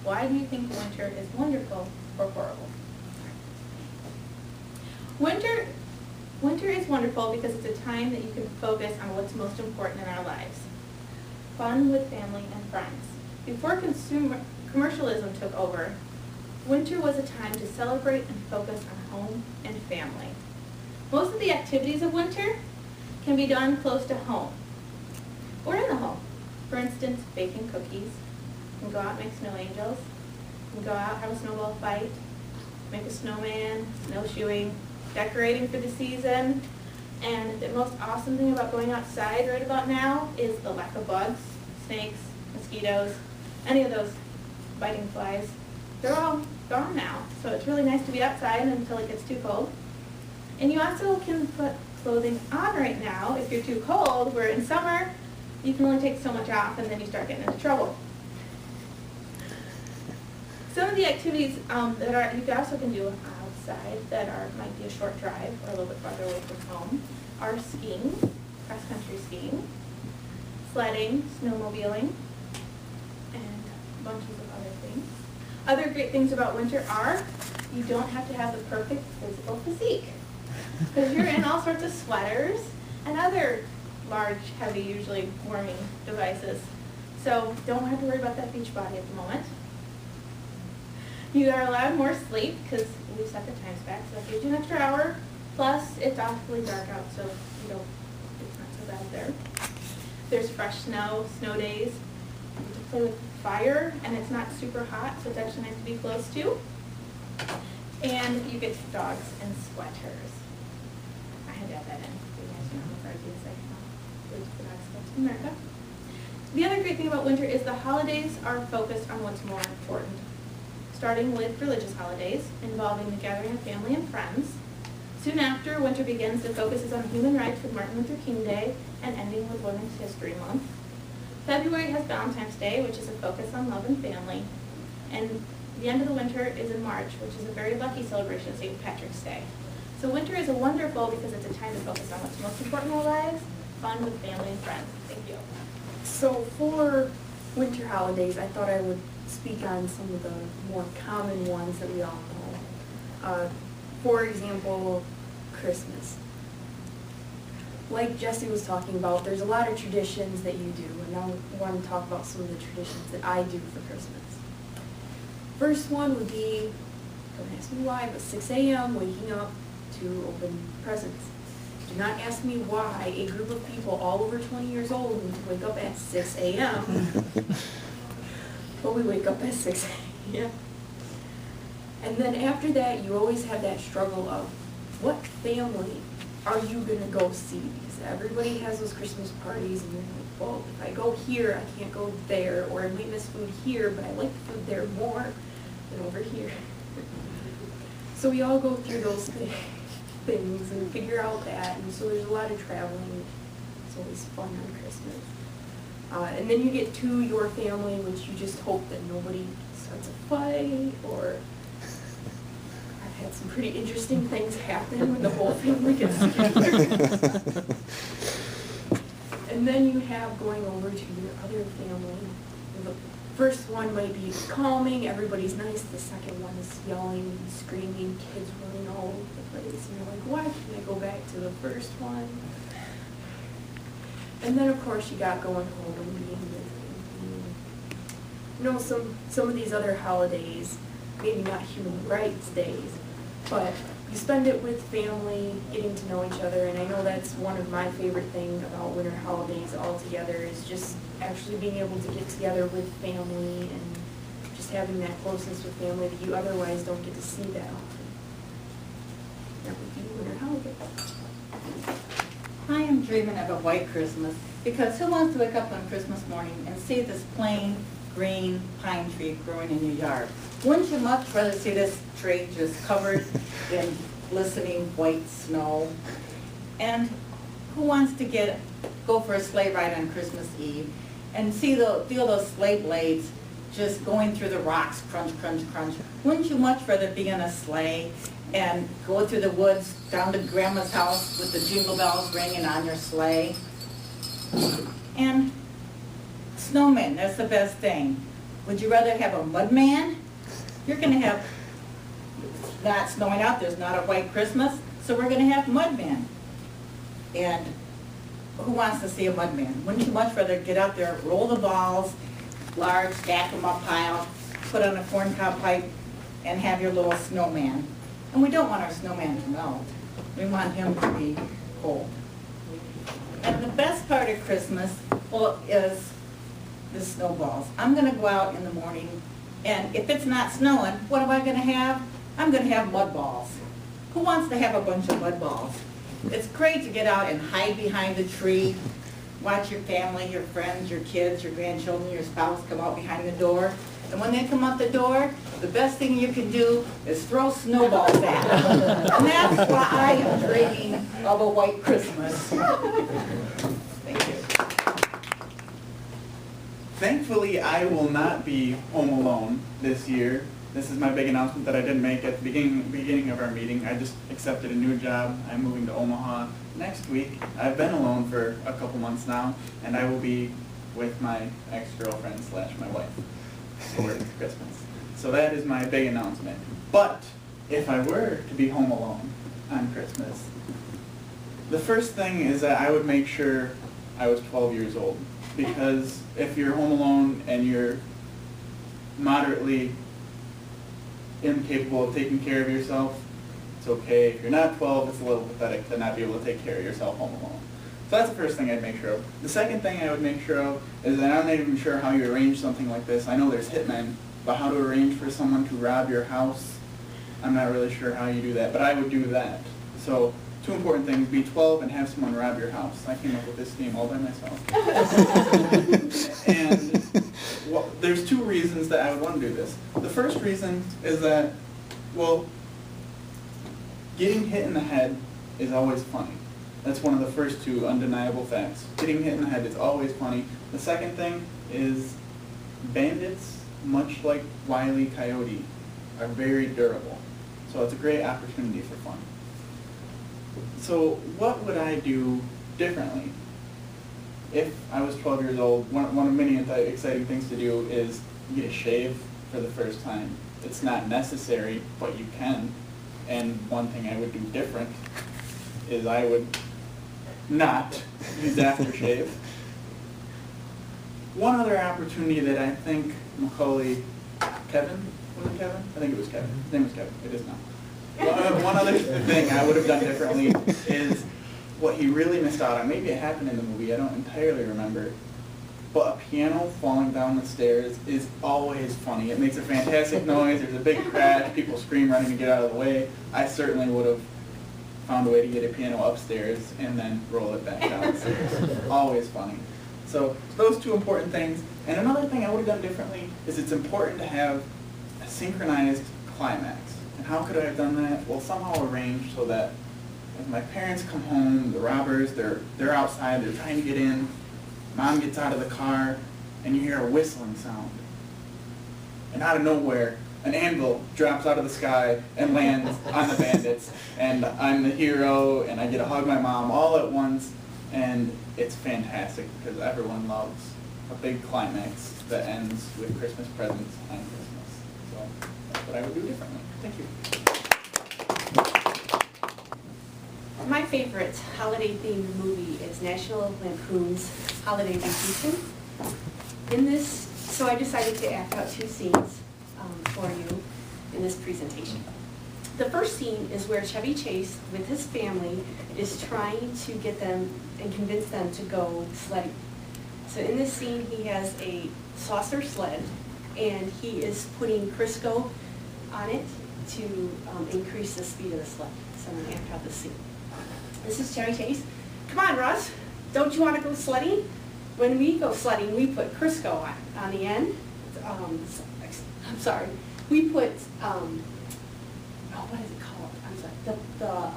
Why do you think winter is wonderful or horrible? Winter is wonderful because it's a time that you can focus on what's most important in our lives. Fun with family and friends. Before commercialism took over, winter was a time to celebrate and focus on home and family. Most of the activities of winter can be done close to home or in the home. For instance, baking cookies. You can go out and make snow angels. You can go out, have a snowball fight, make a snowman, snowshoeing, decorating for the season. And the most awesome thing about going outside right about now is the lack of bugs, snakes, mosquitoes, any of those biting flies. They're all gone now, so it's really nice to be outside until it gets too cold. And you also can put clothing on right now if you're too cold, where in summer you can only take so much off and then you start getting into trouble. Some of the activities that you also can do outside that might be a short drive or a little bit farther away from home are skiing, cross-country skiing, sledding, snowmobiling, and bunches of other things. Other great things about winter are you don't have to have the perfect physical physique because you're in all sorts of sweaters and other large, heavy, usually warming devices. So don't have to worry about that beach body at the moment. You are allowed more sleep because we set the times back, so that gives you an extra hour. Plus, it's awfully dark out, so it's not so bad there. There's fresh snow days. You get to play with fire, and it's not super hot, so it's actually nice to be close to. And you get dogs and sweaters. I had to add that in. So you guys know how far I for dogs in America. The other great thing about winter is the holidays are focused on what's more important. Starting with religious holidays involving the gathering of family and friends. Soon after winter begins, the focus is on human rights with Martin Luther King Day and ending with Women's History Month. February has Valentine's Day, which is a focus on love and family. And the end of the winter is in March, which is a very lucky celebration of St. Patrick's Day. So winter is wonderful because it's a time to focus on what's most important in our lives, fun with family and friends. Thank you. So for winter holidays, I thought I would speak on some of the more common ones that we all know. For example, Christmas. Like Jesse was talking about, there's a lot of traditions that you do, and I want to talk about some of the traditions that I do for Christmas. First one would be, don't ask me why, but 6 a.m. waking up to open presents. Do not ask me why a group of people all over 20 years old need to wake up at 6 a.m. But we wake up at 6 a.m. And then after that, you always have that struggle of what family are you going to go see? Because everybody has those Christmas parties, and you're like, well, if I go here, I can't go there, or I might miss food here, but I like the food there more than over here. So we all go through those things and figure out that, and so there's a lot of traveling. It's always fun on Christmas. And then you get to your family, which you just hope that nobody starts a fight, or I've had some pretty interesting things happen when the whole family gets together. And then you have going over to your other family. The first one might be calming, everybody's nice. The second one is yelling and screaming, kids running all over the place. And you're like, why can't I go back to the first one? And then, of course, you got going home and being with some of these other holidays, maybe not human rights days, but you spend it with family, getting to know each other, and I know that's one of my favorite things about winter holidays altogether is just actually being able to get together with family and just having that closeness with family that you otherwise don't get to see that often. That would be winter holidays. I am dreaming of a white Christmas because who wants to wake up on Christmas morning and see this plain green pine tree growing in your yard? Wouldn't you much rather see this tree just covered in glistening white snow? And who wants to go for a sleigh ride on Christmas Eve and feel those sleigh blades just going through the rocks, crunch, crunch, crunch? Wouldn't you much rather be in a sleigh and go through the woods down to Grandma's house with the jingle bells ringing on your sleigh? And snowmen, that's the best thing. Would you rather have a mud man? You're going to have, it's not snowing out, there's not a white Christmas, so we're going to have mud man. And who wants to see a mud man? Wouldn't you much rather get out there, roll the balls, large, stack them up high, put on a corncob pipe, and have your little snowman? And we don't want our snowman to melt. We want him to be cold. And the best part of Christmas, well, is the snowballs. I'm going to go out in the morning, and if it's not snowing, what am I going to have? I'm going to have mud balls. Who wants to have a bunch of mud balls? It's great to get out and hide behind a tree, watch your family, your friends, your kids, your grandchildren, your spouse come out behind the door. And when they come out the door, the best thing you can do is throw snowballs at them. And that's why I am dreaming of a white Christmas. Thank you. Thankfully, I will not be home alone this year. This is my big announcement that I didn't make at the beginning of our meeting. I just accepted a new job. I'm moving to Omaha next week. I've been alone for a couple months now, and I will be with my ex-girlfriend / my wife for Christmas. So that is my big announcement. But if I were to be home alone on Christmas, the first thing is that I would make sure I was 12 years old. Because if you're home alone and you're moderately incapable of taking care of yourself, it's okay. If you're not 12, it's a little pathetic to not be able to take care of yourself home alone. So that's the first thing I'd make sure of. The second thing I would make sure of is that I'm not even sure how you arrange something like this. I know there's hitmen, but how to arrange for someone to rob your house, I'm not really sure how you do that, but I would do that. So, two important things: be 12 and have someone rob your house. I came up with this theme all by myself. And well, there's two reasons that I would want to do this. The first reason is that, well, getting hit in the head is always funny. That's one of the first two undeniable facts. Getting hit in the head is always funny. The second thing is bandits, much like Wile E. Coyote, are very durable. So it's a great opportunity for fun. So what would I do differently? If I was 12 years old, one of many exciting things to do is get a shave for the first time. It's not necessary, but you can. And one thing I would do different is I would not use aftershave. One other opportunity that I think Macaulay, Kevin? Was it Kevin? I think it was Kevin. His name was Kevin. It is now. One other thing I would have done differently is what he really missed out on. Maybe it happened in the movie, I don't entirely remember. But a piano falling down the stairs is always funny. It makes a fantastic noise, there's a big crash, people scream running to get out of the way. I certainly would have found a way to get a piano upstairs and then roll it back downstairs. Always funny. So those two important things. And another thing I would have done differently is it's important to have a synchronized climax. And how could I have done that? Well, somehow arranged so that if my parents come home, the robbers, they're outside, they're trying to get in, Mom gets out of the car, and you hear a whistling sound. And out of nowhere, an anvil drops out of the sky and lands on the bandits. And I'm the hero, and I get to hug my mom all at once, and it's fantastic because everyone loves a big climax that ends with Christmas presents on Christmas. So that's what I would do differently. Thank you. My favorite holiday-themed movie is National Lampoon's Holiday Vacation. In this, so I decided to act out two scenes for you in this presentation. The first scene is where Chevy Chase, with his family, is trying to get them and convince them to go sledding. So in this scene, he has a saucer sled, and he is putting Crisco on it to increase the speed of the sled. So I'm going to act out the scene. This is Chevy Chase. Come on, Russ. Don't you want to go sledding? When we go sledding, we put Crisco on the end. I'm sorry. We put, what is it called? I'm sorry. The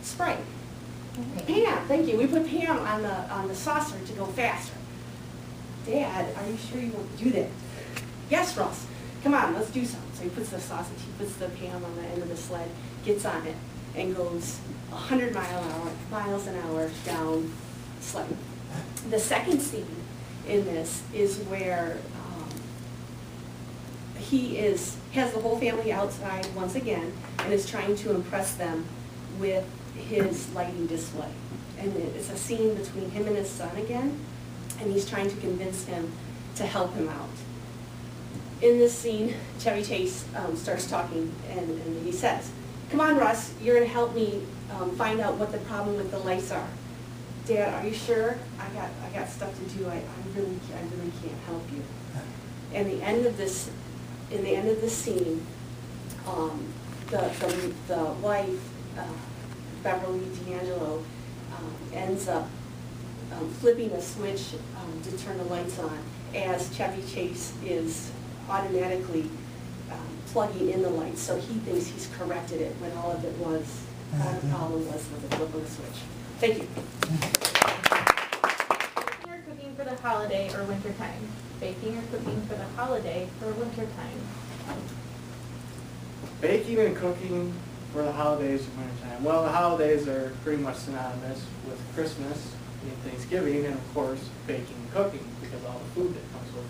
Sprite. Pam, thank you. We put Pam on the saucer to go faster. Dad, are you sure you want to do that? Yes, Russ. Come on, let's do something. So he puts the sausage, he puts the Pam on the end of the sled, gets on it, and goes 100 miles an hour down sledding. The second scene in this is where has the whole family outside once again and is trying to impress them with his lighting display. And it's a scene between him and his son again, and he's trying to convince him to help him out. In this scene, Chevy Chase starts talking, and he says, "Come on, Russ, you're going to help me find out what the problem with the lights are." "Dad, are you sure? I got stuff to do. I really can't help you." And in the end of this scene, the wife, Beverly D'Angelo, ends up flipping a switch to turn the lights on as Chevy Chase is automatically plugging in the lights. So he thinks he's corrected it when all the problem was with the flip of the switch. Thank you. Baking or cooking for the holiday or winter time? Baking or cooking for the holiday or winter time? Baking and cooking for the holidays and winter time. Well, the holidays are pretty much synonymous with Christmas and Thanksgiving, and of course baking and cooking because all the food that comes with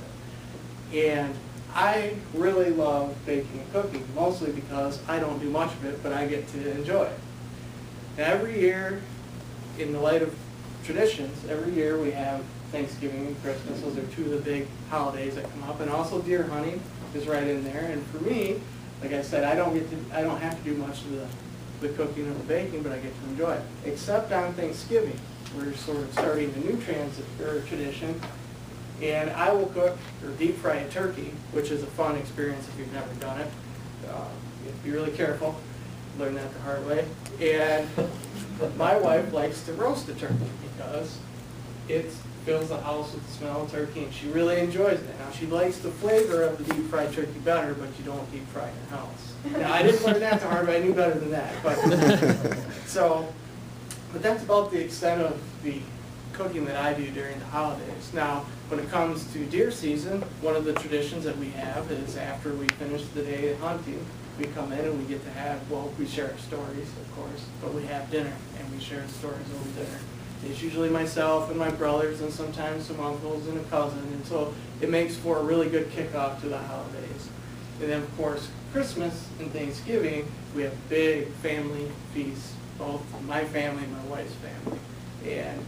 it. And I really love baking and cooking, mostly because I don't do much of it, but I get to enjoy it. Now, every year, in the light of traditions, every year we have Thanksgiving and Christmas. Those are two of the big holidays that come up, and also deer hunting is right in there. And for me, like I said, I don't have to do much of the cooking or the baking, but I get to enjoy it. Except on Thanksgiving, we're sort of starting a new tradition, and I will cook or deep fry a turkey, which is a fun experience if you've never done it. You have to be really careful, learn that the hard way. And my wife likes to roast a turkey because it fills the house with the smell of turkey, and she really enjoys it. Now, she likes the flavor of the deep fried turkey better, but you don't deep fry in your house. Now, I didn't learn that the hard way. I knew better than that. But that's about the extent of the cooking that I do during the holidays. Now, when it comes to deer season, one of the traditions that we have is after we finish the day of hunting, we come in and we get to have, well, we share our stories, of course, but we have dinner and we share the stories over dinner. It's usually myself and my brothers and sometimes some uncles and a cousin, and so it makes for a really good kickoff to the holidays. And then, of course, Christmas and Thanksgiving, we have big family feasts, both my family and my wife's family. And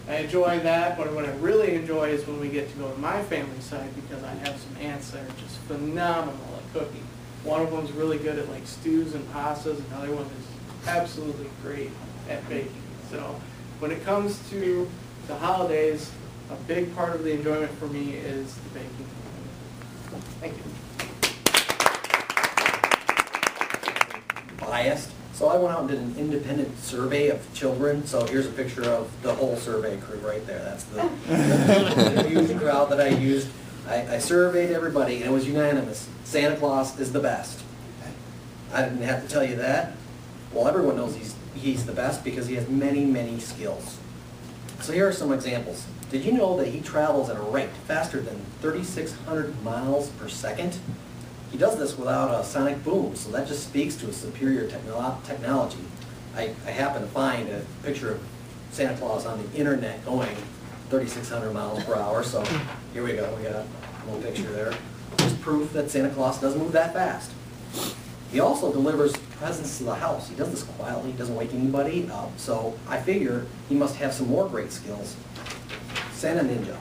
I enjoy that, but what I really enjoy is when we get to go to my family side, because I have some aunts that are just phenomenal at cooking. One of them's really good at like stews and pastas, and another one is absolutely great at baking. So when it comes to the holidays, a big part of the enjoyment for me is the baking. Thank you. Biased. So I went out and did an independent survey of children. So here's a picture of the whole survey crew right there. That's the huge crowd that I used. I surveyed everybody, and it was unanimous. Santa Claus is the best. I didn't have to tell you that. Well, everyone knows he's the best because he has many, many skills. So here are some examples. Did you know that he travels at a rate faster than 3,600 miles per second? He does this without a sonic boom, so that just speaks to a superior technology. I happened to find a picture of Santa Claus on the internet going 3,600 miles per hour, so here we go. We got a little picture there. Just proof that Santa Claus doesn't move that fast. He also delivers presents to the house. He does this quietly. He doesn't wake anybody up, so I figure he must have some more great skills. Santa Ninja.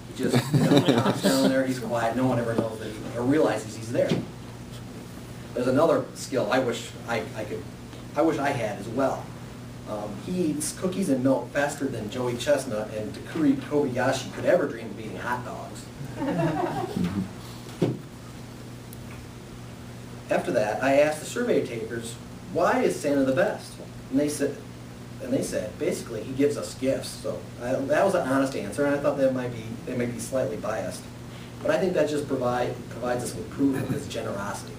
He just talks down there. He's quiet. No one ever knows that or realizes he's there. There's another skill I wish I had as well. He eats cookies and milk faster than Joey Chestnut and Takuri Kobayashi could ever dream of eating hot dogs. After that, I asked the survey takers, why is Santa the best? And they said, basically, he gives us gifts. So that was an honest answer, and I thought they might be slightly biased. But I think that just provides us with proof of his generosity.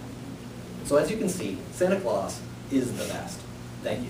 So as you can see, Santa Claus is the best. Thank you.